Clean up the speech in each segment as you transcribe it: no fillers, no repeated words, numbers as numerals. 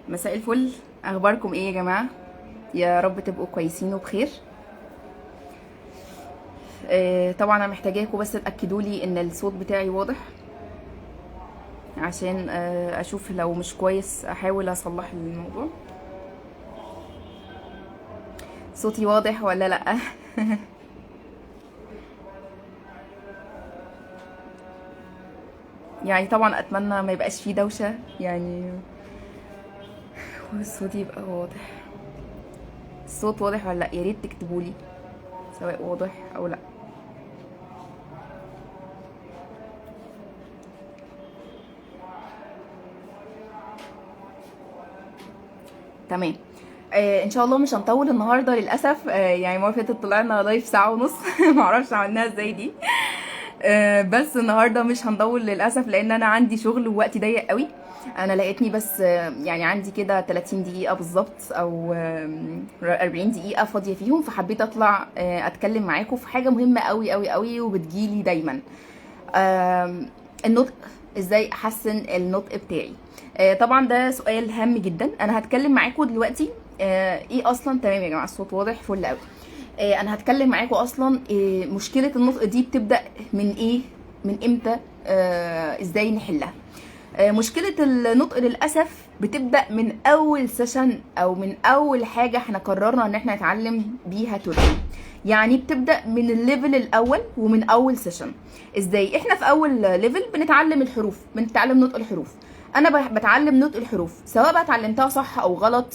مساء الفل. اخباركم ايه يا جماعه؟ يا رب تبقوا كويسين وبخير. طبعا انا محتاجاكم بس تاكدوا لي ان الصوت بتاعي واضح، عشان اشوف لو مش كويس احاول اصلح الموضوع. صوتي واضح ولا لا؟ يعني طبعا اتمنى ما يبقاش فيه دوشه يعني، والصوت يبقى واضح. الصوت واضح ولا لا؟ يا ريت تكتبوا لي سواء واضح او لا. تمام. ان شاء الله مش هنطول النهارده للاسف. يعني المره اللي فاتت طلعنا لايف ساعه ونص. معرفش عملناها ازاي دي. بس النهارده مش هنطول للاسف، لان انا عندي شغل ووقتي ضيق قوي. انا لقيتني بس يعني عندي كده 30 دقيقه بالظبط، او 40 دقيقه فاضيه فيهم، فحبيت اطلع اتكلم معاكم في حاجه مهمه قوي قوي قوي وبتجيلي دايما. النطق. ازاي احسن النطق بتاعي؟ طبعا ده سؤال هام جدا. انا هتكلم معاكم دلوقتي ايه اصلا. تمام يا جماعه، الصوت واضح فل قوي. انا هتكلم معاكم اصلا مشكله النطق دي بتبدا من ايه، من امتى، ازاي نحلها. مشكله النطق للاسف بتبدا من اول سيشن، او من اول حاجه احنا قررنا ان احنا نتعلم بيها تركي. يعني بتبدا من الليفل الاول ومن اول سيشن. ازاي؟ احنا في اول ليفل بنتعلم الحروف، بنتعلم نطق الحروف. انا بتعلم نطق الحروف، سواء بقى اتعلمتها صح او غلط،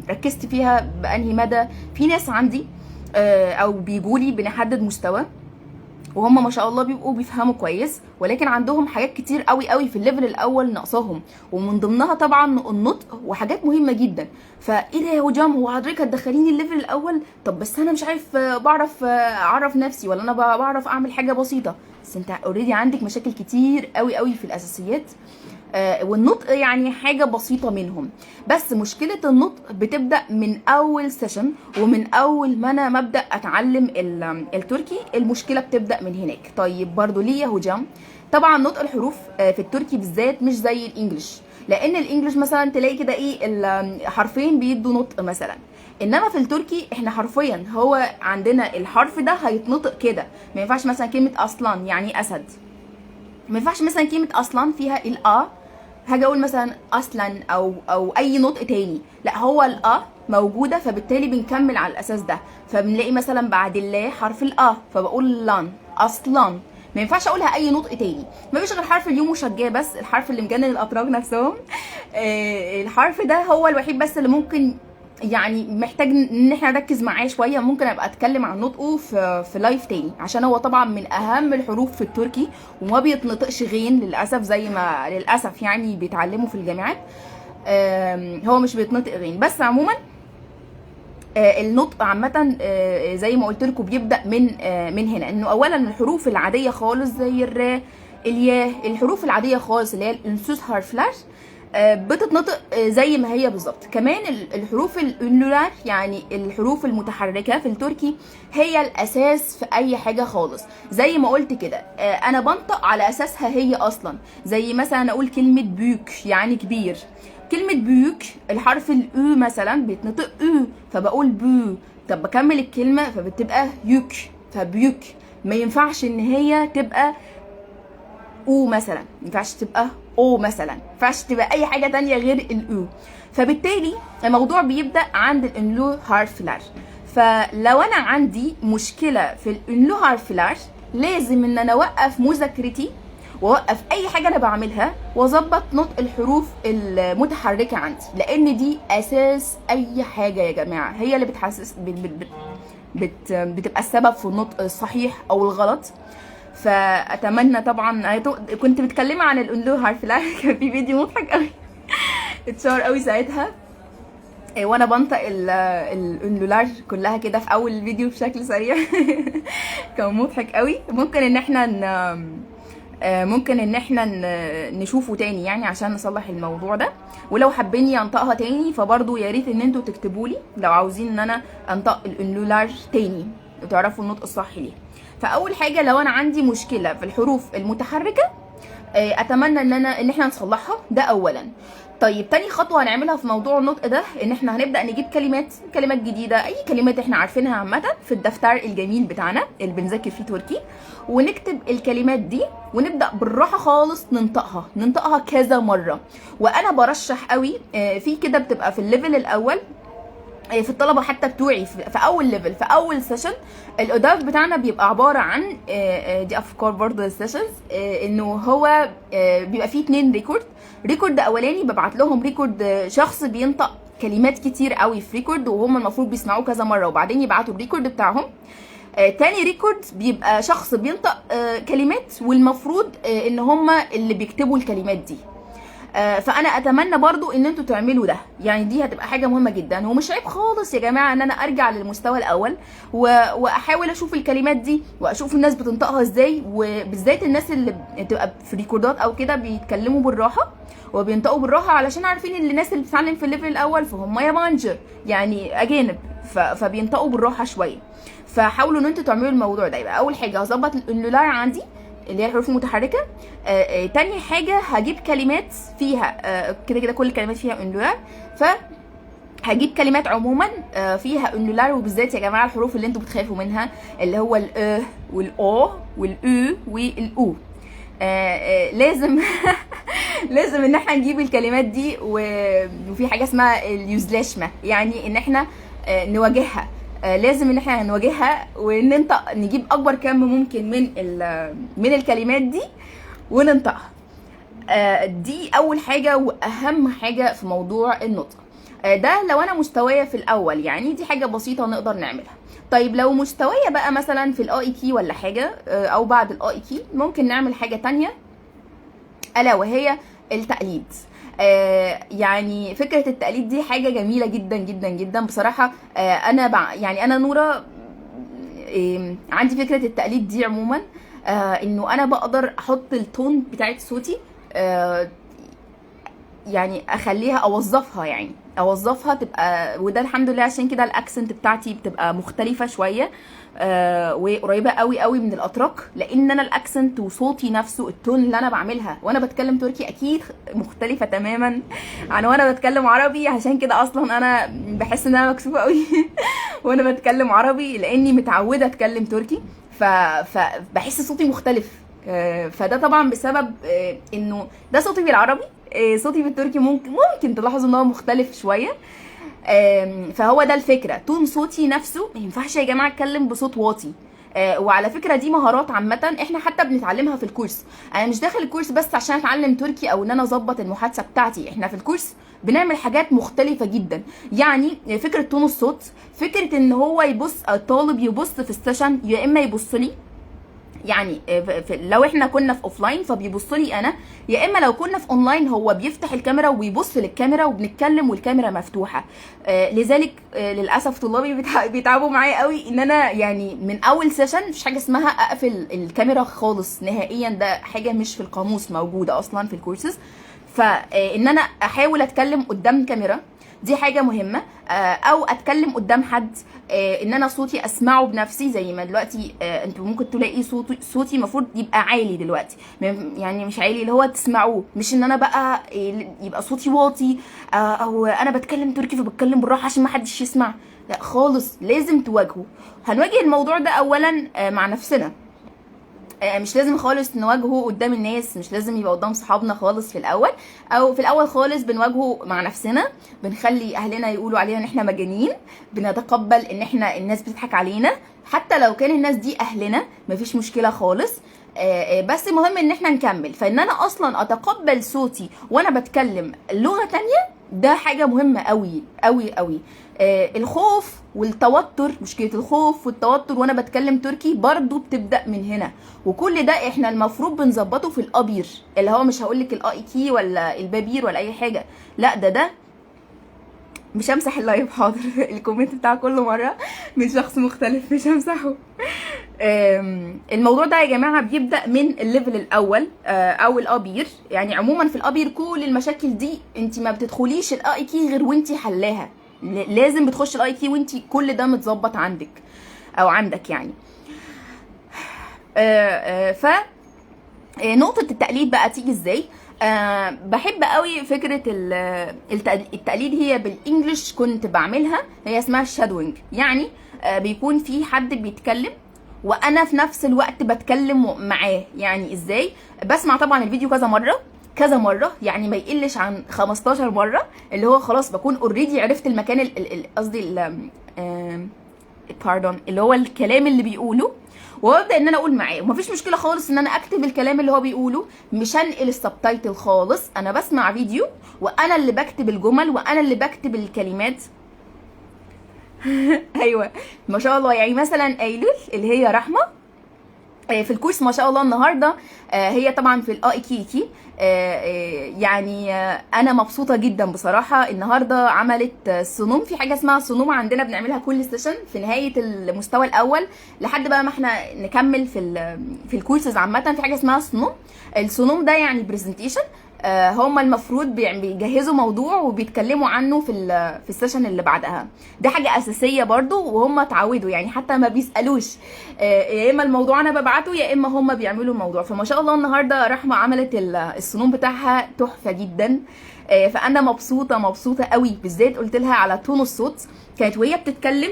ركزت فيها بانهي مدى. في ناس عندي او بيجولي بنحدد مستوى، وهم ما شاء الله بيبقوا بيفهموا كويس، ولكن عندهم حاجات كتير قوي قوي في الليفل الاول ناقصاهم، ومن ضمنها طبعا النطق وحاجات مهمه جدا. فايه ده يا هجام، هو حضرتك هتدخليني الليفل الاول؟ طب بس انا مش عارف بعرف اعرف نفسي، ولا انا بعرف اعمل حاجه بسيطه. بس انت اوريدي عندك مشاكل كتير قوي قوي في الاساسيات. والنطق يعني حاجه بسيطه منهم. بس مشكله النطق بتبدا من اول سيشن، ومن اول ما انا مبدا اتعلم التركي. المشكله بتبدا من هناك. طيب برضو ليه يا هجام؟ طبعا نطق الحروف في التركي بالذات مش زي الانجليش. لان الانجليش مثلا تلاقي كده ايه، الحرفين بيدوا نطق مثلا. انما في التركي احنا حرفيا هو عندنا الحرف ده هيتنطق كده. ما ينفعش مثلا كلمه اصلا يعني اسد، ما ينفعش مثلا كلمه اصلا فيها الا، هاجي اقول مثلا اصلا او اي نطق تاني. لا، هو الا موجوده، فبالتالي بنكمل على الاساس ده. فبنلاقي مثلا بعد الله حرف الا، فبقول لان اصلا. ما ينفعش اقولها اي نطق تاني. ما فيش غير حرف اليوم وشجاه، بس الحرف اللي مجنن الاتراك نفسهم. الحرف ده هو الوحيد بس اللي ممكن يعني محتاج ان احنا نركز معاه شويه. ممكن ابقى اتكلم عن نطقه في لايف تاني، عشان هو طبعا من اهم الحروف في التركي، وما بيتنطقش غين للاسف، زي ما للاسف يعني بيتعلموا في الجامعات. هو مش بيتنطق غين. بس عموما النطق عامه زي ما قلت لكم بيبدا من هنا. انه اولا الحروف العاديه خالص زي الراء، الياء، الحروف العاديه خالص اللي هي الانسوس هارفلاش بتتنطق زي ما هي بالظبط. كمان الحروف الانلولار، يعني الحروف المتحركه في التركي، هي الاساس في اي حاجه خالص. زي ما قلت كده انا بنطق على اساسها هي اصلا. زي مثلا اقول كلمه بيوك يعني كبير. كلمة بيوك الحرف الأو مثلا بيتنطق أو، فبقول بو. طب بكمل الكلمة فبتبقى يوك، فبيوك. ما ينفعش ان هي تبقى او مثلا، ما ينفعش تبقى او مثلا، ما ينفعش تبقى اي حاجه تانية غير الاو. فبالتالي الموضوع بيبدا عند الانلو هارفلار. فلو انا عندي مشكله في الانلو هارفلار، لازم ان انا اوقف مذاكرتي واوقف اي حاجه انا بعملها، واظبط نطق الحروف المتحركه عندي، لان دي اساس اي حاجه يا جماعه. هي اللي بتحسس بتبقى السبب في النطق الصحيح او الغلط. فاتمنى طبعا. كنت متكلمه عن الاندو هارفلاش. كان في فيديو مضحك قوي اتشهر قوي ساعتها، وانا بنطق الاندولار كلها كده في اول الفيديو بشكل سريع. كان مضحك قوي. ممكن ان احنا نشوفه تاني يعني عشان نصلح الموضوع ده. ولو حابين انطقها تاني فبرضو يا ريت ان انتوا تكتبوا لي لو عاوزين ان انا انطق الاندولار تاني وتعرفوا النطق الصح ليه. فاول حاجه، لو انا عندي مشكله في الحروف المتحركه، اتمنى ان احنا نصلحها، ده اولا. طيب تاني خطوه هنعملها في موضوع النطق ده ان احنا هنبدا نجيب كلمات جديده، اي كلمات احنا عارفينها عامه في الدفتر الجميل بتاعنا اللي بنذاكر فيه تركي، ونكتب الكلمات دي ونبدا بالراحه خالص ننطقها كذا مره. وانا برشح قوي في كده بتبقى في الليفل الاول في الطلبه حتى بتوعي في اول ليفل في اول سيشن، الاوداف بتاعنا بيبقى عباره عن دي افكار برضه للسيشنز، انه هو بيبقى فيه 2 ريكورد اولاني ببعت لهم ريكورد شخص بينطق كلمات كتير قوي في ريكورد وهم المفروض بيسمعوه كذا مره وبعدين يبعتوا الريكورد بتاعهم. تاني ريكورد بيبقى شخص بينطق كلمات والمفروض ان هم اللي بيكتبوا الكلمات دي. فانا اتمنى برضو ان انتوا تعملوا ده، يعني دي هتبقى حاجه مهمه جدا. ومش عيب خالص يا جماعه ان انا ارجع للمستوى الاول واحاول اشوف الكلمات دي واشوف الناس بتنطقها ازاي، وبالذات الناس اللي بتبقى في ريكوردات او كده بيتكلموا بالراحه وبينطقوا بالراحه، علشان عارفين ان الناس اللي بتتعلم في الليفل الاول فهم يابانجر يعني اجانب، فبينطقوا بالراحه شويه. فحاولوا ان انتوا تعملوا الموضوع ده. يبقى اول حاجه هظبط الانلولار عندي اللي هي الحروف المتحركه. تاني حاجه هجيب كلمات فيها كده كل الكلمات فيها انلولار، هجيب كلمات عموما فيها انلولار، وبالذات يا جماعه الحروف اللي انتوا بتخافوا منها اللي هو ال والاو والاو والاو. لازم لازم ان احنا نجيب الكلمات دي، وفي حاجه اسمها اليوزلاشمه، يعني ان احنا نواجهها. لازم ان احنا نواجهها وننطق، نجيب اكبر كم ممكن من الكلمات دي وننطقها. دي اول حاجه واهم حاجه في موضوع النطق. ده لو انا مستوايا في الاول، يعني دي حاجه بسيطه نقدر نعملها. طيب لو مستوايا بقى مثلا في الاي كي ولا حاجه، او بعد الاي كي، ممكن نعمل حاجه تانية الا وهي التقليد. يعني فكره التقليد دي حاجه جميله جدا جدا جدا بصراحه. انا نوره عندي فكره التقليد دي عموما، انه انا بقدر احط التون بتاعت صوتي، يعني اخليها اوظفها تبقى، وده الحمد لله عشان كده الاكسنت بتاعتي بتبقى مختلفه شويه وقريبه قوي من الاتراك، لان انا الاكسنت وصوتي نفسه التون اللي انا بعملها وانا بتكلم تركي اكيد مختلفه تماما عن وانا بتكلم عربي. عشان كده اصلا انا بحس ان انا مكسوفه قوي وانا بتكلم عربي لاني متعوده اتكلم تركي، فبحس صوتي مختلف. فده طبعا بسبب انه ده صوتي بالعربي، صوتي بالتركي ممكن تلاحظوا ان هو مختلف شويه. فهو ده الفكره، تون صوتي نفسه ما ينفعش يا جماعه اتكلم بصوت واطي. وعلى فكره دي مهارات عامه احنا حتى بنتعلمها في الكورس. انا مش داخل الكورس بس عشان اتعلم تركي او ان انا اظبط المحادثه بتاعتي، احنا في الكورس بنعمل حاجات مختلفه جدا. يعني فكره تون الصوت، فكره ان هو يبص الطالب يبص في السيشن، يا اما يبص لي، يعني لو احنا كنا في اوفلاين فبيبص لي انا، يا اما لو كنا في اونلاين هو بيفتح الكاميرا وبيبص للكاميرا وبنتكلم والكاميرا مفتوحه. لذلك للاسف طلابي بيتعبوا معايا قوي ان انا يعني من اول سيشن مفيش حاجه اسمها اقفل الكاميرا خالص نهائيا، ده حاجه مش في القاموس موجوده اصلا في الكورسز. فان انا احاول اتكلم قدام كاميرا دي حاجه مهمه، او اتكلم قدام حد، ان انا صوتي اسمعه بنفسي. زي ما دلوقتي انتوا ممكن تلاقي صوتي المفروض يبقى عالي دلوقتي، يعني مش عالي اللي هو تسمعوه، مش ان انا بقى يبقى صوتي واطي او انا بتكلم تركي فبتكلم بالراحه عشان ما حدش يسمع. لا خالص، لازم تواجهه. هنواجه الموضوع ده اولا مع نفسنا، مش لازم خالص نواجهه قدام الناس، مش لازم يبقى قدام صحابنا خالص في الاول، او في الاول خالص بنواجهه مع نفسنا، بنخلي اهلنا يقولوا علينا ان احنا مجانين، بنتقبل ان احنا الناس بتضحك علينا حتى لو كان الناس دي اهلنا، مفيش مشكله خالص. بس مهم ان احنا نكمل. فان انا اصلا اتقبل صوتي وانا بتكلم لغه تانية ده حاجه مهمه قوي قوي قوي. الخوف والتوتر، مشكله الخوف والتوتر وانا بتكلم تركي برضو بتبدا من هنا، وكل ده احنا المفروض بنظبطه في الابير، اللي هو مش هقولك الاي كي ولا البابير ولا اي حاجه، لا ده مش همسح اللايف حاضر الكومنت بتاع كل مره من شخص مختلف مش همسحه. الموضوع ده يا جماعه بيبدا من الليفل الاول او الابير. يعني عموما في الابير كل المشاكل دي انت ما بتدخليش الاي كي غير وانت حلاها، لازم بتخش الاي كي وانت كل ده متظبط عندك او عندك يعني. ف نقطة التقليد بقى تيجي ازاي؟ بحب قوي فكرة التقليد. هي بالانجلش كنت بعملها، هي اسمها الشادوينج. يعني بيكون في حد بيتكلم وانا في نفس الوقت بتكلم معاه. يعني ازاي؟ بسمع طبعا الفيديو كذا مرة كذا مرة، يعني ما يقلش عن 15 مرة، اللي هو خلاص بكون اوريدي عرفت المكان قصدي باردون اللي هو الكلام اللي بيقوله، وابدا ان انا اقول معاه. ومفيش مشكله خالص ان انا اكتب الكلام اللي هو بيقوله، مش هنقل السبتايتل خالص. انا بسمع فيديو وانا اللي بكتب الجمل وانا اللي بكتب الكلمات. ايوه ما شاء الله. يعني مثلا ايلول اللي هي رحمه في الكورس ما شاء الله النهارده، هي طبعا في الاي كي. يعني انا مبسوطه جدا بصراحه. النهارده عملت صنوم، في حاجه اسمها صنوم عندنا بنعملها كل سيشن في نهايه المستوى الاول لحد بقى ما احنا نكمل في الكورسز عامه. في حاجه اسمها صنوم. الصنوم ده يعني برزنتيشن، هم المفروض بيجهزوا موضوع وبيتكلموا عنه في السيشن اللي بعدها. دي حاجه اساسيه برضو، وهم اتعودوا يعني حتى ما بيسالوش، يا اما الموضوع انا ببعته يا اما هم بيعملوا الموضوع. فما شاء الله النهارده رحمه عملت الصنوم بتاعها تحفه جدا. فانا مبسوطه قوي. بالذات قلت لها على تون الصوت، كانت وهي بتتكلم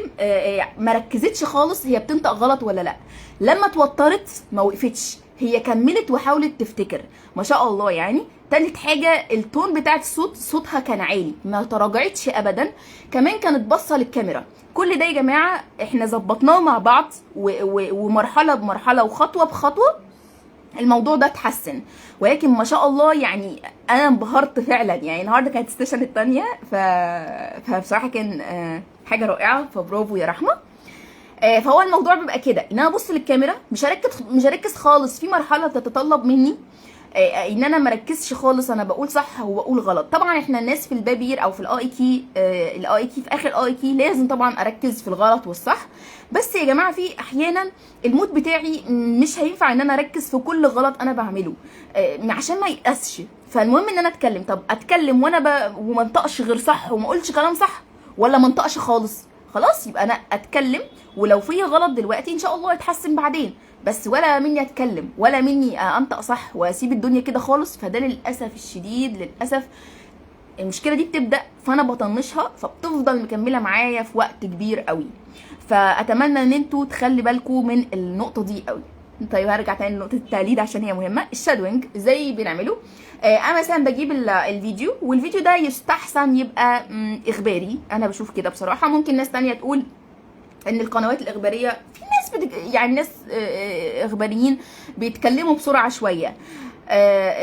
ما ركزتش خالص هي بتنطق غلط ولا لا. لما اتوترت ما وقفتش، هي كملت وحاولت تفتكر. ما شاء الله. يعني تالت حاجة التون بتاعت الصوت، صوتها كان عالي، ما تراجعتش ابدا. كمان كانت باصه للكاميرا. كل ده يا جماعة احنا ظبطناه مع بعض ومرحلة بمرحلة وخطوة بخطوة الموضوع ده اتحسن. ولكن ما شاء الله يعني انا انبهرت فعلا. يعني النهارده كانت السيشن التانية فبصراحة كان حاجة رائعة. فبرافو يا رحمة. فهو الموضوع بيبقى كده ان انا ابص للكاميرا، مش هركز خالص في مرحله تتطلب مني ان انا مركزش خالص انا بقول صح وبقول غلط. طبعا احنا الناس في البابير او في الاي كي، في اخر الاي كي لازم طبعا اركز في الغلط والصح. بس يا جماعه في احيانا المود بتاعي مش هينفع ان انا اركز في كل غلط انا بعمله عشان ما يقاسش. فالمهم ان انا اتكلم. طب اتكلم وانا وما انطقش غير صح وما اقولش كلام صح، ولا ما انطقش خالص؟ خلاص يبقى انا اتكلم، ولو في غلط دلوقتي ان شاء الله يتحسن بعدين. بس ولا مني اتكلم ولا مني انطق صح واسيب الدنيا كده خالص. فده للاسف الشديد للاسف المشكله دي بتبدا فانا بطنشها، فبتفضل مكمله معايا في وقت كبير قوي. فاتمنى ان انتوا تخلي بالكم من النقطه دي قوي. طيب هرجع تاني لنقطه التقليد عشان هي مهمه. الشادوينج ازاي بنعمله؟ انا مثلا بجيب الفيديو، والفيديو ده يستحسن يبقى اخباري. انا بشوف كده بصراحه. ممكن ناس تانية تقول ان القنوات الاخباريه في ناس يعني ناس اخباريين بيتكلموا بسرعه شويه،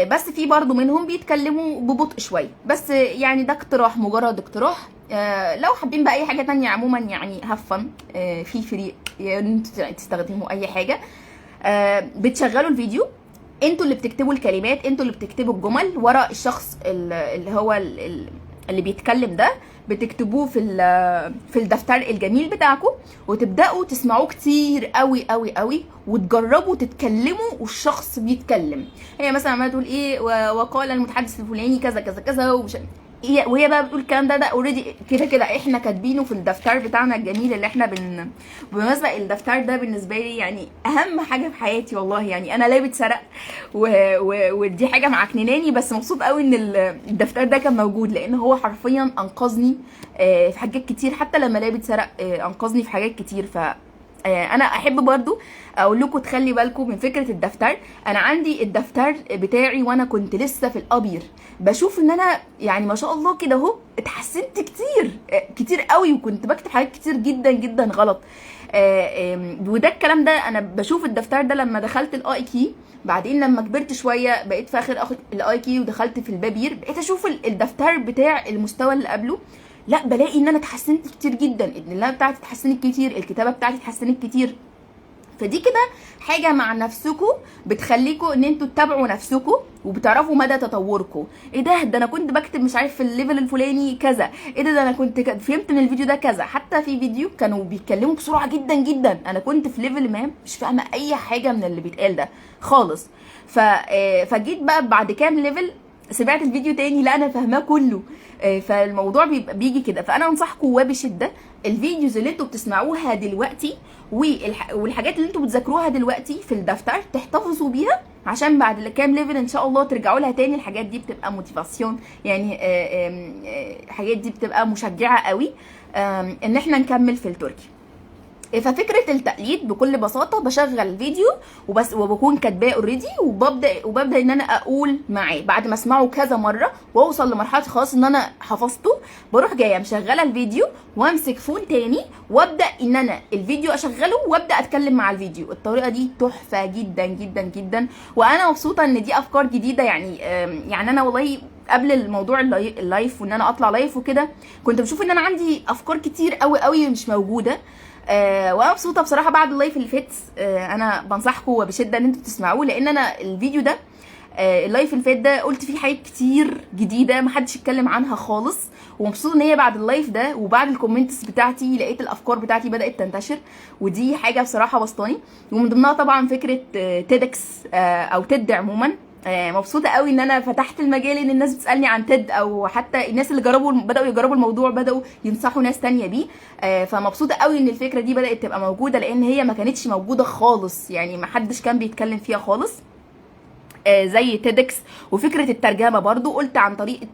بس في برضو منهم بيتكلموا ببطء شويه. بس يعني ده اقتراح، مجرد اقتراح. لو حابين بقى اي حاجه تانية عموما يعني هفن في فريق يعني تستخدموا اي حاجه. بتشغلوا الفيديو، انتوا اللي بتكتبوا الكلمات، انتوا اللي بتكتبوا الجمل ورا الشخص اللي هو اللي بيتكلم ده. بتكتبوه في الدفتر الجميل بتاعكم، وتبداوا تسمعوه كتير قوي قوي قوي، وتجربوا تتكلموا والشخص بيتكلم. هي مثلا عماله تقول ايه وقال المتحدث الفلاني كذا كذا كذا وهي بقى بتقول الكلام ده اوريدي كده احنا كاتبينه في الدفتر بتاعنا الجميل اللي احنا بالمناسبه الدفتر ده بالنسبه لي يعني اهم حاجه في حياتي والله. يعني انا لا بتسرق ودي حاجه معكنناني، بس مبسوط قوي ان الدفتر ده كان موجود، لان هو حرفيا انقذني في حاجات كتير. حتى لما لا بتسرق انقذني في حاجات كتير. انا احب برضو اقول لكم تخلي بالكم من فكره الدفتر. انا عندي الدفتر بتاعي وانا كنت لسه في الابير، بشوف ان انا يعني ما شاء الله كده اهو اتحسنت كتير قوي، وكنت بكتب حاجات كتير جدا جدا غلط. وده الكلام ده انا بشوف الدفتر ده لما دخلت الاي كي. بعدين لما كبرت شويه بقيت في اخر الاي كي ودخلت في البابير، بقيت اشوف الدفتر بتاع المستوى اللي قبله. لا بلاقي ان انا اتحسنت كتير جدا، ان اللغه بتاعتي اتحسنت كتير، الكتابه بتاعتي اتحسنت كتير. فدي كده حاجه مع نفسكم بتخليكم ان انتوا تتابعوا نفسكم وبتعرفوا مدى تطوركم. ايه ده انا كنت بكتب مش عارف في الليفل الفلاني كذا، ايه ده انا كنت فهمت من الفيديو ده كذا. حتى في فيديو كانوا بيتكلموا بسرعه جدا جدا، انا كنت في ليفل ما مش فاهمه اي حاجه من اللي بيتقال ده خالص. فجيت بقى بعد كام ليفل سمعت الفيديو تاني لا انا فاهماه كله. فالموضوع بيبقى بيجي كده. فانا انصحكم وبشده الفيديوز اللي انتوا بتسمعوها دلوقتي والحاجات اللي انتوا بتذاكروها دلوقتي في الدفتر تحتفظوا بيها، عشان بعد كام ليفل ان شاء الله ترجعوا لها تاني. الحاجات دي بتبقى موتيفاسيون يعني، الحاجات دي بتبقى مشجعه قوي ان احنا نكمل في التركي. ففكره التقليد بكل بساطه بشغل فيديو وبس وبكون كاتباه اوريدي، وببدا ان انا اقول معاه بعد ما اسمعه كذا مره واوصل لمرحله خلاص ان انا حفظته. بروح جايه مشغله الفيديو وامسك فون تاني وابدا ان انا الفيديو اشغله وابدا اتكلم مع الفيديو. الطريقه دي تحفه جدا جدا جدا، وانا مبسوطه ان دي افكار جديده. يعني انا والله قبل الموضوع اللايف وان انا اطلع لايف وكده كنت بشوف ان انا عندي افكار كتير قوي قوي مش موجوده. وانا مبسوطه بصراحه بعد اللايف اللي فات. انا بنصحكم وبشده ان انتوا تسمعوه، لان انا الفيديو ده اللايف اللي فات ده قلت فيه حاجات كتير جديده محدش اتكلم عنها خالص، ومبسوطه ان هي بعد اللايف ده وبعد الكومنتس بتاعتي لقيت الافكار بتاعتي بدات تنتشر، ودي حاجه بصراحه بسطاني. ومن ضمنها طبعا فكره تيدكس او تيد عموما. مبسوطه قوي ان انا فتحت المجال ان الناس بتسالني عن تيد، او حتى الناس اللي بداوا يجربوا الموضوع بداوا ينصحوا ناس تانية بيه. فمبسوطه قوي ان الفكره دي بدات تبقى موجوده، لان هي ما كانتش موجوده خالص، يعني ما حدش كان بيتكلم فيها خالص زي تيدكس. وفكره الترجمه برضو قلت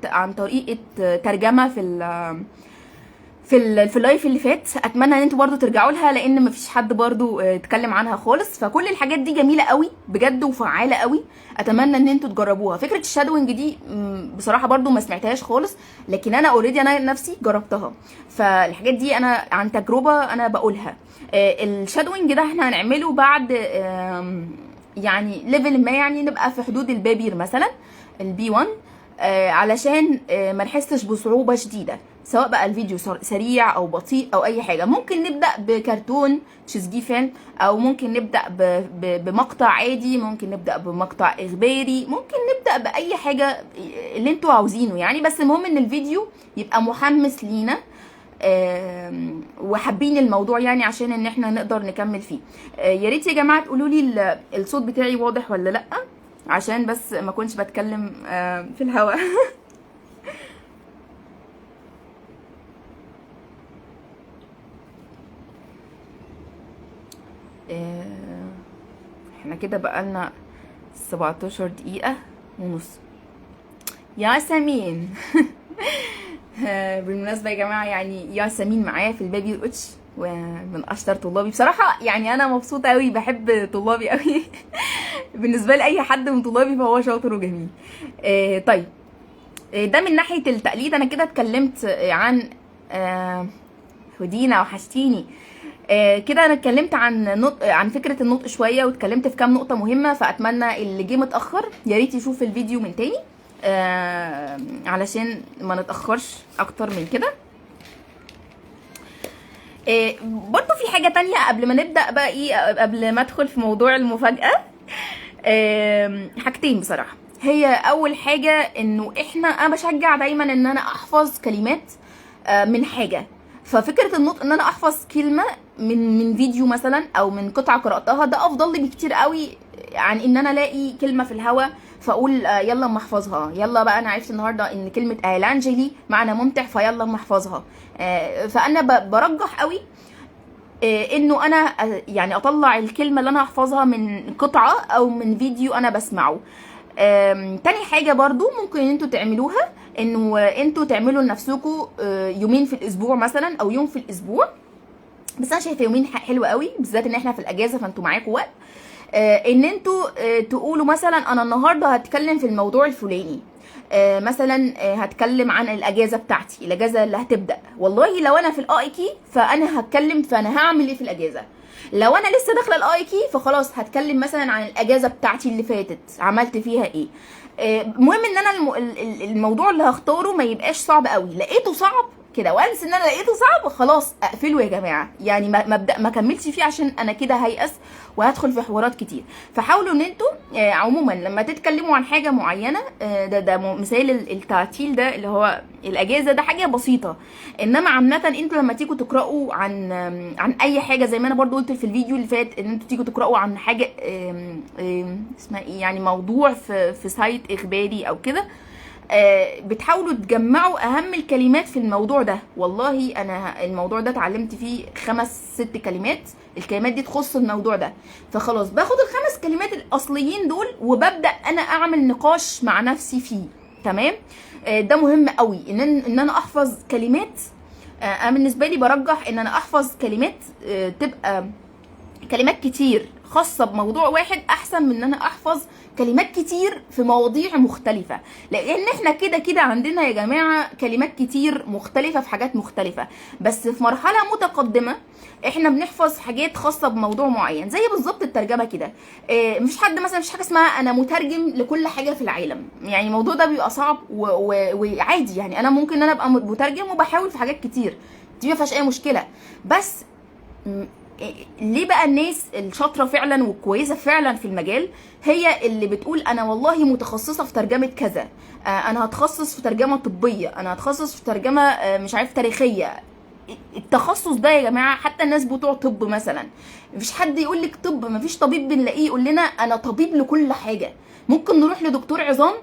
عن طريقه ترجمه في اللايف اللي فات. اتمنى ان انتوا برضو ترجعوا لها، لان مفيش حد برضو اتكلم عنها خالص. فكل الحاجات دي جميله قوي بجد وفعاله قوي، اتمنى ان انتوا تجربوها. فكره الشادوينج دي بصراحه برضو ما سمعتهاش خالص، لكن انا اوريدي انا نفسي جربتها. فالحاجات دي انا عن تجربه انا بقولها. الشادوينج ده احنا هنعمله بعد يعني ليفل ما، يعني نبقى في حدود البابير مثلا البي 1، علشان ما نحسش بصعوبه شديده، سواء بقى الفيديو سريع او بطيء او اي حاجه. ممكن نبدا بكرتون تشزجيفان، او ممكن نبدا بمقطع عادي، ممكن نبدا بمقطع اخباري، ممكن نبدا باي حاجه اللي انتوا عاوزينه يعني. بس المهم ان الفيديو يبقى محمس لينا وحابين الموضوع يعني، عشان ان احنا نقدر نكمل فيه. يا ريت يا جماعه تقولوا لي الصوت بتاعي واضح ولا لا، عشان بس ما كنتش بتكلم في الهواء. احنا كده بقالنا 17 دقيقة ونص. ياسمين بالمناسبة يا جماعة، يعني ياسمين معايا في البابي اتش، ومن اشطر طلابي بصراحة. يعني انا مبسوطة قوي، بحب طلابي قوي. بالنسبة لي اي حد من طلابي فهو شاطر وجميل. طيب ده من ناحية التقليد. انا كده اتكلمت عن هدينا وحشتيني. كده انا اتكلمت عن فكره النطق شويه، واتكلمت في كام نقطه مهمه. فاتمنى اللي جه متاخر يا ريت يشوف الفيديو من تاني علشان ما نتاخرش اكتر من كده. برضو في حاجه تانية قبل ما نبدا بقى، قبل ما ادخل في موضوع المفاجاه. حاجتين بصراحه. هي اول حاجه انه انا بشجع دايما ان انا احفظ كلمات من حاجه. ففكره النطق ان انا احفظ كلمه من فيديو مثلا او من قطعه قراتها، ده افضل لي بكتير قوي عن ان انا الاقي كلمه في الهوا فاقول يلا اما احفظها. يلا بقى انا عرفت النهارده ان كلمه ايلانجلي معنى ممتع، فيلا اما احفظها. فانا برجح قوي انه انا يعني اطلع الكلمه اللي انا هحفظها من قطعه او من فيديو انا بسمعه. تاني حاجه برضو ممكن ان انتوا تعملوها، انه انتوا تعملوا لنفسكم يومين في الاسبوع مثلا او يوم في الاسبوع. بس انا شايفه يومين حلوه قوي، بالذات ان احنا في الاجازه فانتوا معاكم وقت. ان انتوا تقولوا مثلا انا النهارده هتكلم في الموضوع الفلاني. مثلا هتكلم عن الاجازه بتاعتي، الاجازه اللي هتبدا. والله لو انا في الاي كي فانا هتكلم، فانا هعمل ايه في الاجازه. لو انا لسه داخله الاي كي فخلاص هتكلم مثلا عن الاجازه بتاعتي اللي فاتت عملت فيها ايه. المهم ان انا الموضوع اللي هختاره ما يبقاش صعب قوي. لقيته صعب كده وانس ان انا لقيته صعب خلاص اقفله يا جماعه، يعني ما كملش فيه، عشان انا كده هيأس وهدخل في حوارات كتير. فحاولوا ان انتوا عموما لما تتكلموا عن حاجه معينه، ده مثال التعتيل ده اللي هو الاجازه، ده حاجه بسيطه. انما عامه انتوا لما تيجوا تقراوا عن اي حاجه، زي ما انا برضو قلت في الفيديو اللي فات، ان انتوا تيجوا تقراوا عن حاجه اسمها ايه، يعني موضوع في سايت اخباري او كده، بتحاولوا تجمعوا اهم الكلمات في الموضوع ده. والله انا الموضوع ده اتعلمت فيه 5-6 كلمات، الكلمات دي تخص الموضوع ده، فخلاص باخد ال5 كلمات الاصليين دول وببدا انا اعمل نقاش مع نفسي فيه. تمام. ده مهم قوي ان انا احفظ كلمات. انا بالنسبه لي برجح ان انا احفظ كلمات تبقى كلمات كتير خاصه بموضوع واحد احسن من ان انا احفظ كلمات كتير في مواضيع مختلفة، لان احنا كده كده عندنا يا جماعة كلمات كتير مختلفة في حاجات مختلفة، بس في مرحلة متقدمة احنا بنحفظ حاجات خاصة بموضوع معين. زي بالظبط الترجمة كده. مفيش حد مثلا، مفيش حاجة اسمها انا مترجم لكل حاجة في العالم، يعني الموضوع ده بيبقى صعب وعادي. يعني انا ممكن ان انا ابقى مترجم وبحاول في حاجات كتير، دي ما فيهاش اي مشكلة. بس ليه بقى الناس الشاطره فعلا والكويسه فعلا في المجال هي اللي بتقول انا والله متخصصه في ترجمه كذا، انا هتخصص في ترجمه طبيه، انا هتخصص في ترجمه مش عارف تاريخيه. التخصص ده يا جماعه حتى الناس بتوع طب مثلا، مفيش حد يقول لك طب، مفيش طبيب بنلاقيه يقول لنا انا طبيب لكل حاجه. ممكن نروح لدكتور عظام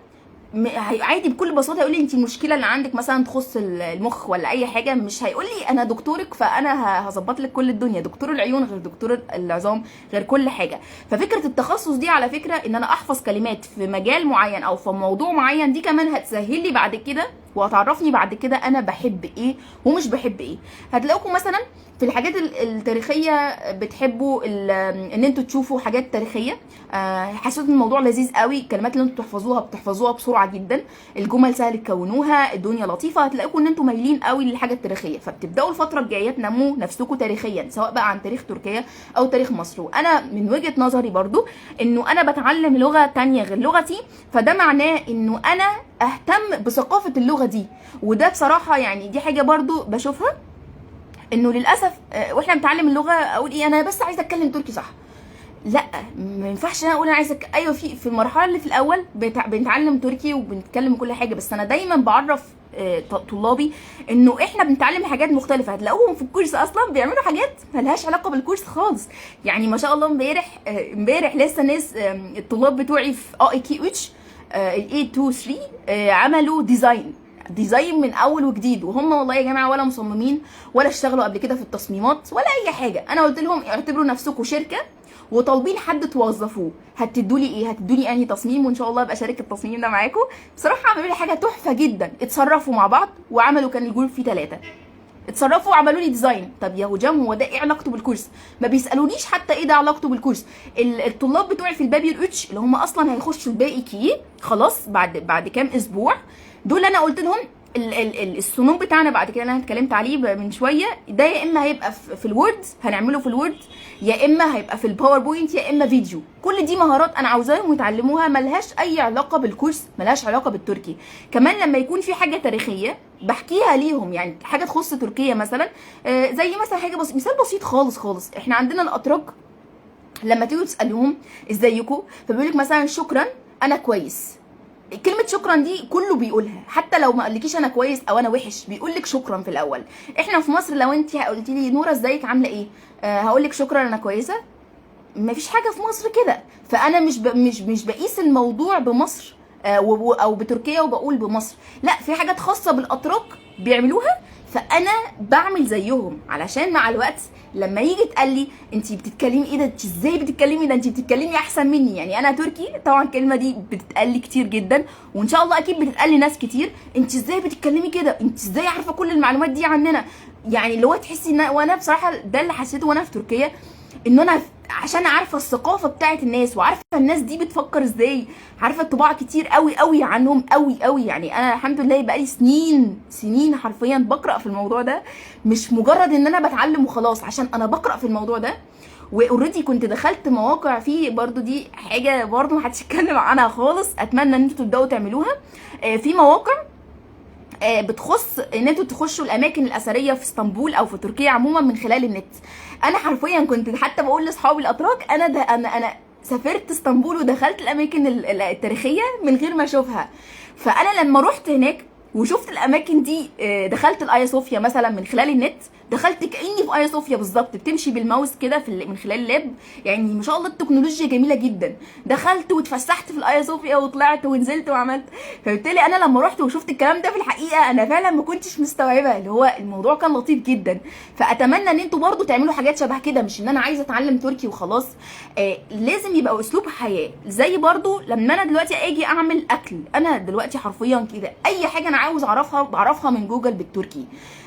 عادي بكل بساطه يقول لي انت المشكله اللي عندك مثلا تخص المخ ولا اي حاجه، مش هيقول لي انا دكتورك فانا هظبط لك كل الدنيا. دكتور العيون غير دكتور العظام غير كل حاجه. ففكره التخصص دي على فكره ان انا احفظ كلمات في مجال معين او في موضوع معين، دي كمان هتسهل لي بعد كده وهتعرفني بعد كده انا بحب ايه ومش بحب ايه. هتلاقوكم مثلا في الحاجات التاريخيه بتحبوا ان انتوا تشوفوا حاجات تاريخيه. حسيت ان الموضوع لذيذ قوي، الكلمات اللي انتوا بتحفظوها بسرعه جدا، الجمل سهل تكونوها، الدنيا لطيفه. هتلاقوكم ان انتوا مايلين قوي للحاجه التاريخيه، فبتبداوا الفتره الجايه تنموا نفسكم تاريخيا، سواء بقى عن تاريخ تركيا او تاريخ مصر. وانا من وجهه نظري برضو انه انا بتعلم لغه تانية غير لغتي، فده معناه انه انا اهتم بثقافه اللغه دي. وده بصراحه يعني دي حاجه برضو بشوفها انه للاسف واحنا بنتعلم اللغه اقول ايه انا بس عايزه اتكلم تركي صح. لا، ما ينفعش انا اقول انا عايزه ايوه في المرحله اللي في الاول بنتعلم تركي وبنتكلم كل حاجه، بس انا دايما بعرف طلابي انه احنا بنتعلم حاجات مختلفه. هتلاقوهم في الكورس اصلا بيعملوا حاجات ملهاش علاقه بالكورس خالص. يعني ما شاء الله امبارح لسه ناس الطلاب بتوعي في اي كي اتش الاي 2 3 عملوا ديزاين من اول وجديد، وهم والله يا جماعه ولا مصممين ولا اشتغلوا قبل كده في التصميمات ولا اي حاجه. انا قلت لهم اعتبروا نفسكم شركه وطالبين حد توظفوه، هتدوا لي ايه؟ هتدوا لي انهي تصميم وان شاء الله ابقى شارك التصميم ده معاكم. بصراحه عملوا لي حاجه تحفه جدا، اتصرفوا مع بعض وعملوا، كان الجروب فيه 3 اتصرفوا وعملوا لي ديزاين. طب يا هجام هو ده ايه علاقته بالكورس؟ ما بيسالونيش حتى ايه ده علاقته بالكورس. الطلاب بتوعي في البابي اتش اللي هم اصلا هيخشوا الباقي كي خلاص بعد كام اسبوع، دول انا قلت لهم الصنوع بتاعنا بعد كده اللي انا اتكلمت عليه من شويه ده يا اما هيبقى في الوورد، هنعمله في الوورد، يا اما هيبقى في الباوربوينت، يا اما فيديو. كل دي مهارات انا عاوزاهم يتعلموها، ملهاش اي علاقه بالكورس، ملهاش علاقه بالتركي. كمان لما يكون في حاجه تاريخيه بحكيها ليهم، يعني حاجه تخص تركيا مثلا، زي مثلا حاجه مثال بسيط خالص. احنا عندنا الاتراك لما تيجوا تسالوهم ازيكم فبيقول لك مثلا شكرا انا كويس. كلمة شكرا دي كله بيقولها، حتى لو ما قالكيش انا كويس او انا وحش بيقول لك شكرا في الاول. احنا في مصر لو انت قلتي لي نوره ازيك عامله ايه، هقول لك شكرا انا كويسه. مفيش حاجه في مصر كده، فانا مش بقيس الموضوع بمصر او بتركيا وبقول بمصر، لا، في حاجات خاصه بالاتراك بيعملوها فانا بعمل زيهم، علشان مع الوقت لما يجي تقال لي انت بتتكلمي ايه ده، انت ازاي بتتكلمي ده، انت بتتكلمي احسن مني. يعني انا تركي طبعا الكلمه دي بتتقال لي كتير جدا، وان شاء الله اكيد بتتقال لي ناس كتير، انت ازاي بتتكلمي كده، انت ازاي عارفه كل المعلومات دي عننا. يعني اللي هو تحسي ان وانا بصراحه ده اللي حسيته وانا في تركيا، ان انا عشان عارفه الثقافه بتاعت الناس وعارفه الناس دي بتفكر ازاي، عارفه الطباع كتير قوي عنهم قوي. يعني انا الحمد لله بقالي سنين حرفيا بقرا في الموضوع ده، مش مجرد ان انا بتعلم وخلاص، عشان انا بقرا في الموضوع ده. واوريدي كنت دخلت مواقع فيه برضو، دي حاجه برضو محدش يتكلم عنها خالص، اتمنى ان انتوا تبداوا تعملوها. في مواقع بتخص ان انتوا تخشوا الاماكن الاثريه في اسطنبول او في تركيا عموما من خلال النت. انا حرفيا كنت حتى بقول لاصحابي الاتراك انا سافرت اسطنبول ودخلت الاماكن التاريخيه من غير ما اشوفها. فانا لما رحت هناك وشفت الاماكن دي، دخلت الايا صوفيا مثلا من خلال النت، دخلت كاني في ايا صوفيا بالظبط، بتمشي بالماوس كده من خلال اللاب. يعني ما شاء الله التكنولوجيا جميله جدا. دخلت واتفسحت في الايا صوفيا وطلعت ونزلت وعملت. فبالتالي انا لما رحت وشفت الكلام ده في الحقيقه انا فعلا ما كنتش مستوعبه، اللي هو الموضوع كان لطيف جدا. فاتمنى ان انتوا برضو تعملوا حاجات شبه كده، مش ان انا عايزه اتعلم تركي وخلاص. لازم يبقى اسلوب حياه. زي برضو لما انا دلوقتي اجي اعمل اكل، انا دلوقتي حرفيا كده اي حاجه انا عاوز اعرفها بعرفها من جوجل بالتركي.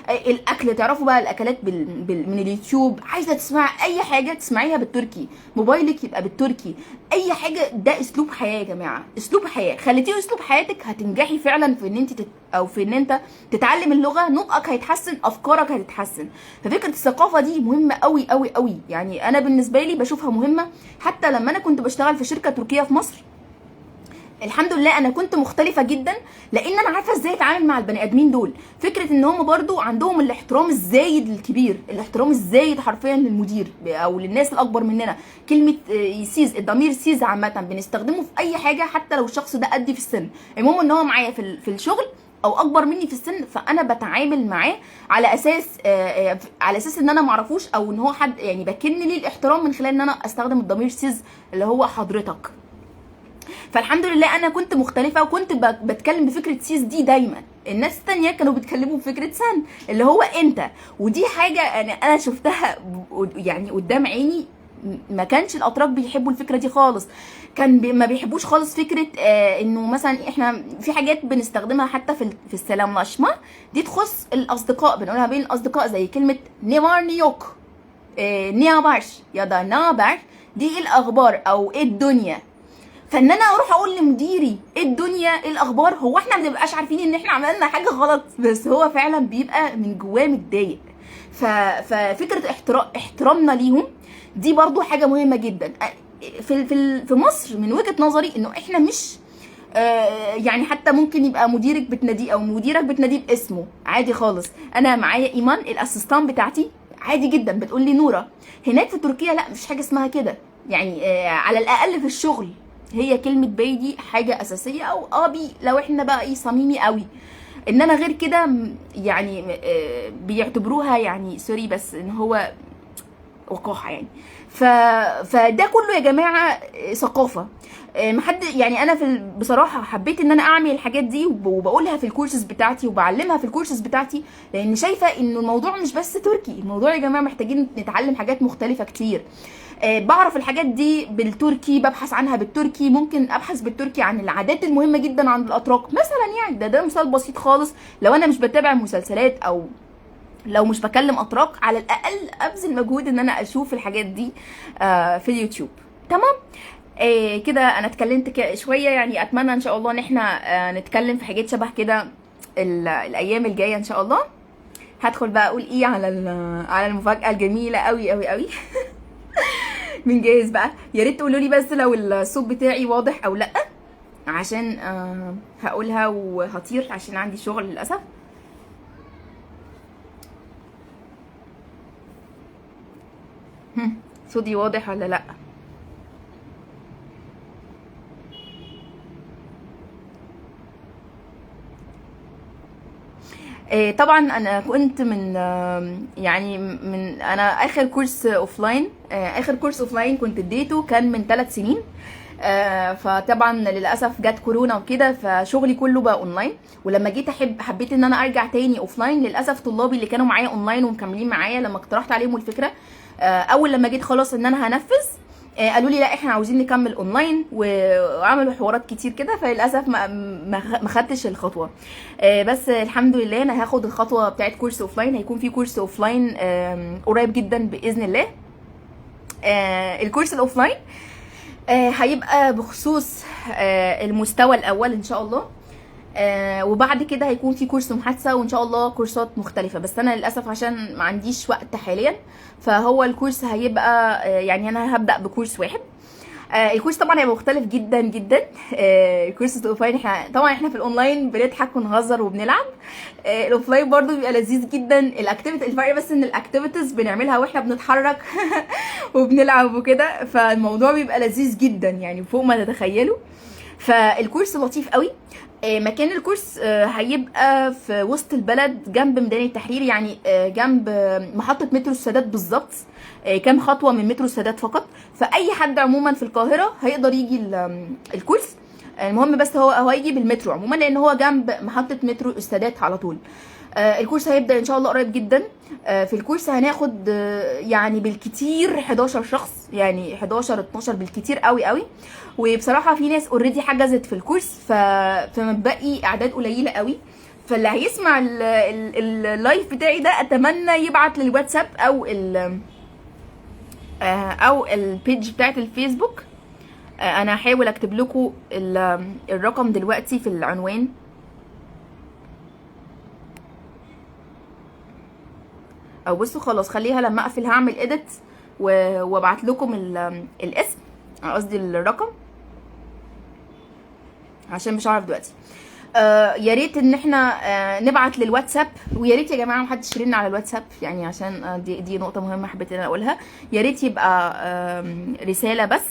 الاكل تعرفوا بقى الاكلات من اليوتيوب. عايزه تسمع اي حاجه تسمعيها بالتركي، موبايلك يبقى بالتركي، اي حاجه. ده اسلوب حياه يا جماعه، اسلوب حياه. خليتيه اسلوب حياتك هتنجحي فعلا في ان انت او في ان انت تتعلم اللغه. نطقك هيتحسن، افكارك هتتحسن. ففكره الثقافه دي مهمه قوي قوي قوي. يعني انا بالنسبه لي بشوفها مهمه. حتى لما انا كنت بشتغل في شركه تركيه في مصر، الحمد لله انا كنت مختلفه جدا، لان انا عارفه ازاي اتعامل مع البني ادمين دول. فكره ان هم برضو عندهم الاحترام الزايد للكبير، الاحترام الزايد حرفيا للمدير او للناس الاكبر مننا. كلمه يسيز، الضمير سيز عامه بنستخدمه في اي حاجه، حتى لو الشخص ده قدي في السن. المهم ان هو معايا في الشغل او اكبر مني في السن، فانا بتعامل معاه على اساس ان انا معرفوش، او ان هو حد يعني بكن لي الاحترام من خلال ان انا استخدم الضمير سيز اللي هو حضرتك. فالحمد لله انا كنت مختلفه، وكنت بتكلم بفكره سيس دي دايما. الناس التانية كانوا بيتكلموا بفكره سن اللي هو انت. ودي حاجه انا شفتها يعني قدام عيني. ما كانش الاتراك بيحبوا الفكره دي خالص. ما بيحبوش خالص فكره انه مثلا احنا في حاجات بنستخدمها حتى في السلاملاشما دي تخص الاصدقاء، بنقولها بين الاصدقاء، زي كلمه نيمارنيوك، نيابارش يا دا نابر، دي ايه الاخبار او ايه الدنيا. فان انا اروح اقول لمديري ايه الدنيا ايه الاخبار، هو احنا ما بنبقاش عارفين ان احنا عملنا حاجه غلط، بس هو فعلا بيبقى من جواه متضايق. ففكره احترامنا ليهم دي برضو حاجه مهمه جدا. في مصر من وجهه نظري انه احنا مش يعني حتى ممكن يبقى مديرك بتناديه او مديرك بتناديه باسمه عادي خالص. انا معايا ايمان الاسيستان بتاعتي عادي جدا بتقول لي نوره. هناك في تركيا لا، مش حاجه اسمها كده. يعني على الاقل في الشغل هي كلمه باي دي حاجه اساسيه، او ابي لو احنا بقى ايه صميمي قوي. انما غير كده يعني بيعتبروها يعني سوري بس ان هو وقاحه يعني. فده كله يا جماعه ثقافه. محد يعني انا بصراحه حبيت ان انا اعمل الحاجات دي وبقولها في الكورسز بتاعتي وبعلمها في الكورسز بتاعتي، لان شايفه انه الموضوع مش بس تركي. الموضوع يا جماعه محتاجين نتعلم حاجات مختلفه كتير. بعرف الحاجات دي بالتركي، ببحث عنها بالتركي، ممكن ابحث بالتركي عن العادات المهمه جدا عند الاتراك مثلا. يعني ده مثال بسيط خالص. لو انا مش بتابع مسلسلات او لو مش بكلم اتراك، على الاقل ابذل مجهود ان انا اشوف الحاجات دي في اليوتيوب. تمام. كده انا اتكلمت شويه. يعني اتمنى ان شاء الله ان احنا نتكلم في حاجات شبه كده الايام الجايه ان شاء الله. هدخل بقى اقول ايه على المفاجاه الجميله قوي قوي قوي. من جاهز بقى. يا ريت تقولوا لي بس لو الصوت بتاعي واضح او لا، عشان هقولها وهطير عشان عندي شغل للاسف. صوتي واضح ولا لا؟ طبعا انا كنت من انا اخر كورس اوفلاين كنت اديته كان من 3 سنين. فطبعا للاسف جت كورونا وكده، فشغلي كله بقى اونلاين. ولما جيت حبيت ان انا ارجع تاني اوفلاين، للاسف طلابي اللي كانوا معايا اونلاين ومكملين معايا لما اقترحت عليهم الفكره، اول لما جيت خلاص ان انا هنفذ، قالوا لي لا احنا عاوزين نكمل اونلاين، وعملوا حوارات كتير كده. فللاسف ما خدتش الخطوه. بس الحمد لله انا هاخد الخطوه بتاعت كورس اوفلاين. هيكون في كورس اوفلاين قريب جدا باذن الله. الكورس الاوفلاين هيبقى بخصوص المستوى الاول ان شاء الله. وبعد كده هيكون في كورس محادثه، وان شاء الله كورسات مختلفه. بس انا للاسف عشان ما عنديش وقت حاليا، فهو الكورس هيبقى يعني انا هبدا بكورس واحد. الكورس طبعا هيبقى مختلف جدا جدا. الكورس الاوفلاين احنا في الاونلاين بنضحك ونهزر وبنلعب. الاوفلاين برضو بيبقى لذيذ جدا. الفرق بس ان الاكتيفيتيز بنعملها واحنا بنتحرك وبنلعب وكده، فالموضوع بيبقى لذيذ جدا يعني فوق ما تتخيلوا. فالكورس لطيف قوي. مكان الكورس هيبقى في وسط البلد جنب ميدان التحرير، يعني جنب محطة مترو السادات بالظبط، كام خطوة من مترو السادات فقط. فأي حد عموما في القاهرة هيقدر يجي الكورس. المهم بس هو هيجي بالمترو عموما، لأن هو جنب محطة مترو السادات على طول. الكورس هيبدأ إن شاء الله قريب جدا. في الكورس هناخد يعني بالكتير 11 شخص، يعني 11 12 بالكتير قوي قوي. وبصراحه في ناس اوريدي حجزت في الكورس، فمتبقي اعداد قليله قوي. فاللي هيسمع اللايف بتاعي ده اتمنى يبعت للواتساب او البيج بتاعت الفيسبوك. انا هحاول اكتب لكم الرقم دلوقتي في العنوان. او بصوا خلاص خليها لما اقفل هعمل اديت وابعت لكم الاسم، قصدي الرقم، عشان مش عارف دلوقتي. يا ريت ان احنا نبعت للواتساب، ويا ريت يا جماعه محدش يرن على الواتساب، يعني عشان دي نقطه مهمه حبيت ان انا اقولها. يا ريت يبقى رساله بس.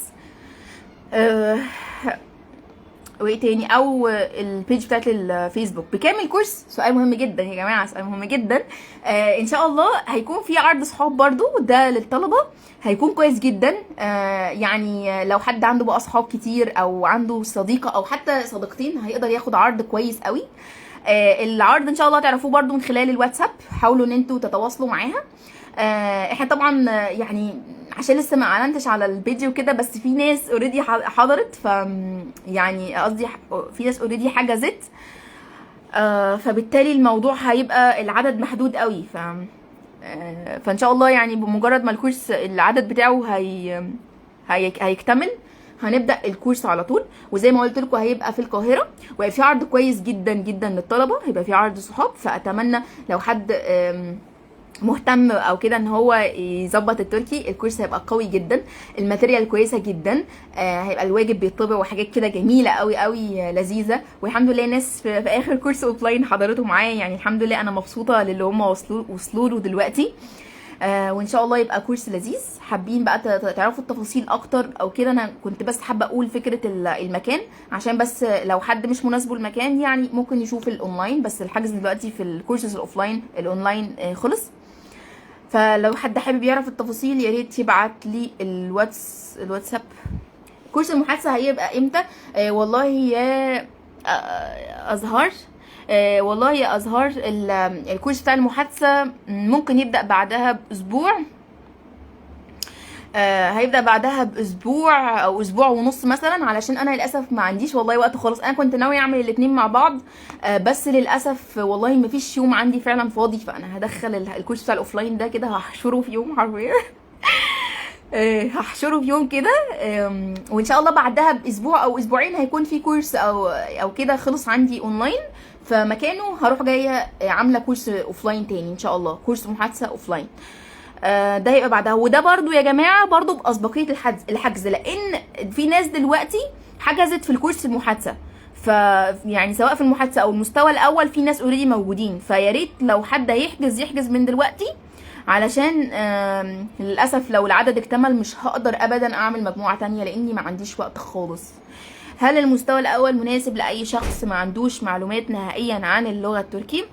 وايه تاني، او البيج بتاعت الفيسبوك. بكام الكورس؟ سؤال مهم جدا يا جماعه، سؤال مهم جدا. ان شاء الله هيكون في عرض صحاب برضو، ده للطلبه، هيكون كويس جدا. يعني لو حد عنده بقى اصحاب كتير، او عنده صديقه او حتى صديقتين، هيقدر ياخد عرض كويس قوي. العرض ان شاء الله تعرفوه برضو من خلال الواتساب، حاولوا ان انتوا تتواصلوا معاها. احنا طبعا يعني عشان لسه ما اعلنتش على الفيديو وكده، بس في ناس اوريدي حضرت، ف يعني قصدي في ناس اوريدي حجزت. فبالتالي الموضوع هيبقى العدد محدود قوي. فان شاء الله يعني بمجرد ما الكورس العدد بتاعه هيكتمل هنبدا الكورس على طول. وزي ما قلت لكم هيبقى في القاهره، وهيبقى في عرض كويس جدا جدا للطلبه، هيبقى في عرض صحاب. فاتمنى لو حد مهتم او كده ان هو يظبط التركي، الكورس هيبقى قوي جدا، الماتيريال كويسه جدا، هيبقى الواجب بيطبع وحاجات كده جميله قوي قوي لذيذه. والحمد لله ناس في اخر كورس اوفلاين حضرته معايا، يعني الحمد لله انا مبسوطه للي هم وصلوا له دلوقتي. وان شاء الله يبقى كورس لذيذ. حابين بقى تعرفوا التفاصيل اكتر او كده، انا كنت بس حابه اقول فكره المكان، عشان بس لو حد مش مناسبه المكان يعني ممكن يشوف الاونلاين. بس الحجز دلوقتي في الكورسز الاونلاين خلص. فلو حد حابب يعرف التفاصيل يا ريت يبعت لي الواتساب. كورس المحادثه هيبقى امتى؟ والله يا ازهار، والله يا ازهار الكورس بتاع المحادثه ممكن يبدا بعدها باسبوع. هيبدا بعدها باسبوع او اسبوع ونص مثلا، علشان انا للاسف ما عنديش والله وقت خالص. انا كنت ناوي اعمل الاثنين مع بعض، بس للاسف والله ما فيش يوم عندي فعلا فاضي. فانا هدخل الكورس بتاع الاوفلاين ده كده، هحشره في يوم حرفيا. هحشره في يوم كده. وان شاء الله بعدها باسبوع او اسبوعين هيكون في كورس او كده خلص عندي اونلاين، فمكانه هروح جايه عامله كورس اوفلاين تاني ان شاء الله، كورس محادثه اوفلاين. ده هيبقى بعدها. وده برضو يا جماعه برضو باسبقيه الحجز، لان في ناس دلوقتي حجزت في الكورس المحادثه. يعني سواء في المحادثه او المستوى الاول في ناس اوريدي موجودين. فيا ريت لو حد هيحجز من دلوقتي، علشان للاسف لو العدد اكتمل مش هقدر ابدا اعمل مجموعه تانية، لاني ما عنديش وقت خالص. هل المستوى الاول مناسب لاي شخص ما عندوش معلومات نهائيا عن اللغه التركيه؟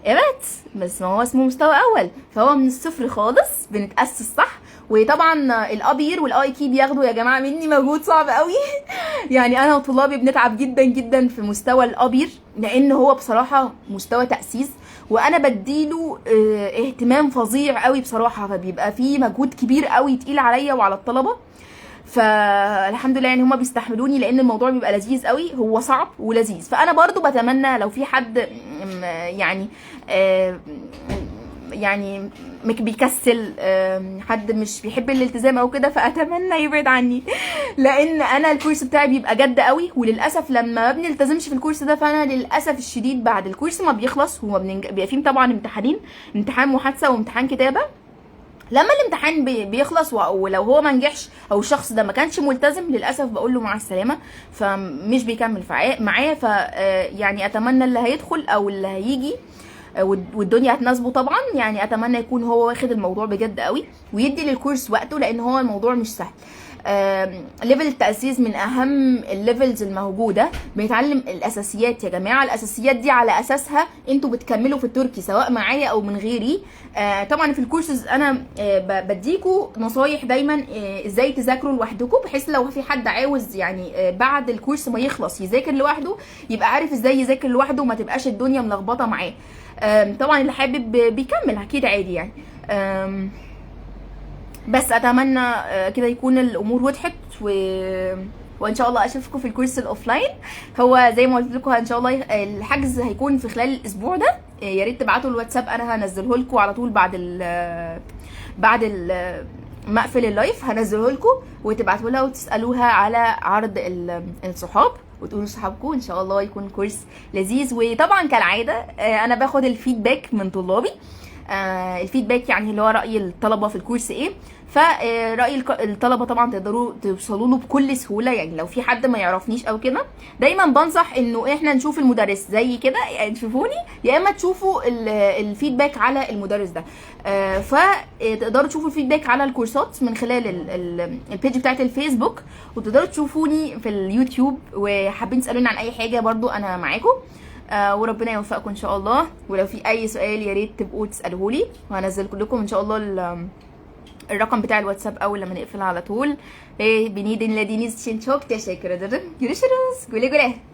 ايوات، بس ما هو اسمه مستوى اول، فهو من الصفر خالص بنتاسس صح. وطبعا الابير والاي كي بياخدوا يا جماعه مني مجهود صعب قوي. يعني انا وطلابي بنتعب جدا جدا في مستوى الابير، لان هو بصراحه مستوى تاسيس، وانا بديله اهتمام فظيع قوي بصراحه. فبيبقى فيه مجهود كبير قوي تقيل عليا وعلى الطلبه. فالحمد لله يعني هما بيستحملوني، لان الموضوع بيبقى لذيذ قوي، هو صعب ولذيذ. فانا برضو بتمنى لو في حد يعني بيكسل، حد مش بيحب الالتزام او كده، فاتمنى يبعد عني. لان انا الكورس بتاعي بيبقى جد قوي، وللاسف لما ما بنلتزمش في الكورس ده، فانا للاسف الشديد بعد الكورس ما بيخلص بيبقى فيه طبعا امتحان محادثه وامتحان كتابه. لما الامتحان بيخلص ولو هو ما نجحش او الشخص ده ما كانش ملتزم، للاسف بقول له مع السلامه، فمش بيكمل معايا. يعني اتمنى اللي هيدخل او اللي هيجي والدنيا هتناسبه طبعا، يعني اتمنى يكون هو واخد الموضوع بجد قوي ويدي للكورس وقته، لان هو الموضوع مش سهل. ليفل التأسيس من اهم الليفلز الموجوده. بنتعلم الاساسيات يا جماعه، الاساسيات دي على اساسها انتوا بتكملوا في التركي سواء معايا او من غيري. طبعا في الكورسز انا بديكوا نصايح دايما ازاي تذاكروا لوحدكم، بحيث لو في حد عاوز يعني بعد الكورس ما يخلص يذاكر لوحده يبقى عارف ازاي يذاكر لوحده وما تبقاش الدنيا ملخبطه معاه. طبعا اللي حابب بيكمل اكيد عادي يعني. بس اتمنى كده يكون الامور وضحت وان شاء الله اشوفكم في الكورس الاوفلاين. هو زي ما قلت لكم ان شاء الله الحجز هيكون في خلال الاسبوع ده. يا ريت تبعتوا الواتساب، انا هنزله لكم على طول بعد ما اقفل اللايف هنزله لكم، وتبعتوا لها وتسالوها على عرض الصحاب وتقولوا لصحابكم. ان شاء الله يكون كورس لذيذ. وطبعا كالعاده انا باخد الفيدباك من طلابي. الفيدباك يعني اللي هو راي الطلبه في الكورس ايه. فرأي الطلبه طبعا تقدروا توصلوا له بكل سهوله. يعني لو في حد ما يعرفنيش او كده دايما بنصح انه احنا نشوف المدرس زي كده، يعني تشوفوني يا اما تشوفوا الفيدباك على المدرس ده. فتقدروا تشوفوا الفيدباك على الكورسات من خلال البيج بتاعت الفيسبوك، وتقدروا تشوفوني في اليوتيوب. وحابين تسالوني عن اي حاجه برضو انا معاكم. وربنا يوفقكم ان شاء الله. ولو في اي سؤال يا ريت تبقوا تسالوه لي، وهنزل لكم ان شاء الله الرقم بتاع الواتساب اول لما نقفل على طول. Beni dinlediğiniz için çok teşekkür ederim. Görüşürüz. Güle güle.